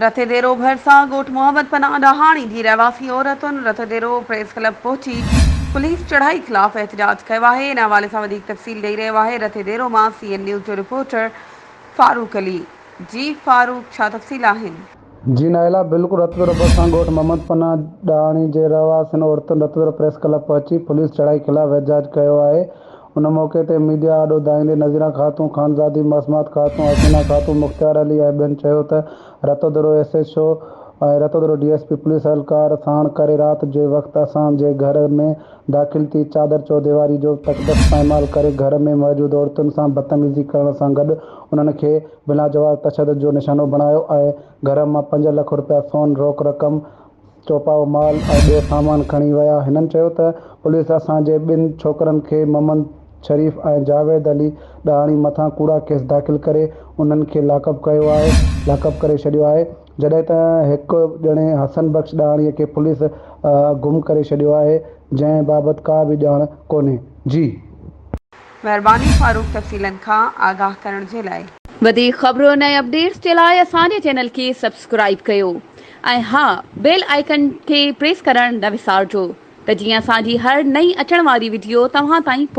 रतेदेरो भरसा ॻोठ मोहम्मद पनाह ॾहाणी जी रहवासी औरतुनि रतेदेरो प्रेस क्लब पहुची पुलिस चढ़ाई ख़िलाफ़ एहतजाज कयो आहे। इन हवाले सां वधीक तफ़सील ॾेई रहियो आहे रतेदेरो मां CN न्यूज़ जो रिपोर्टर फारूक अली। जी फारूक, छा तफ़सील आहिनि? जी नाइला, बिल्कुल रतेदेरो भरसा ॻोठ मोहम्मद पनाह ॾहाणी जे रहवासियुनि औरतुनि रतेदेरो प्रेस क्लब पहुची पुलिस चढ़ाई ख़िलाफ़ एहतजाज कयो आहे। उन मौक़े ते मीडिया आॾो दाईंदे नज़ीरा ख़ातून, ख़ानज़ादी मसमात ख़ातून, हसीना ख़ातून, मुख़्तियार अली ऐं ॿियनि चयो त रतेदेरो SHO ऐं रतेदेरो DSP पुलिस एहलकार साण करे राति जे वक़्तु असांजे घर में दाख़िल थी चादर चौदीवारी जो तक़दस पायमाल करे घर में मौजूदु औरतुनि सां बदतमीज़ी करण सां गॾु उन्हनि खे बिला जवाब तशदुद जो निशानो बणायो ऐं घर मां 5 लख रुपया सोन, रोक रक़म, चोपाओ माल ऐं ॿियो सामान खणी विया। हिननि चयो त पुलिस असांजे 2 छोकरनि खे मोहम्मद शरीफ़ ऐं जावेद अली ॾहाणी मथां कूड़ा केस दाख़िल करे उन्हनि खे लाकअप करे छॾियो आहे, जॾहिं त हिकु ॼणे हसन बख़्श ॾहाणीअ खे पुलिस गुम करे छॾियो आहे, जंहिं बाबति का बि ॼाण कोन्हे। जी महिरबानी फारूक, तफ़सीलनि खां आगाह करण जे लाइ। वधीक ख़बरुनि ऐं अपडेट्स जे लाइ असांजे चैनल खे सब्सक्राइब कयो ऐं हा, बेल आइकन खे प्रेस करणु न विसारिजो त जीअं असांजी हर नई अचण वारी वीडियो तव्हां ताईं पहुचे।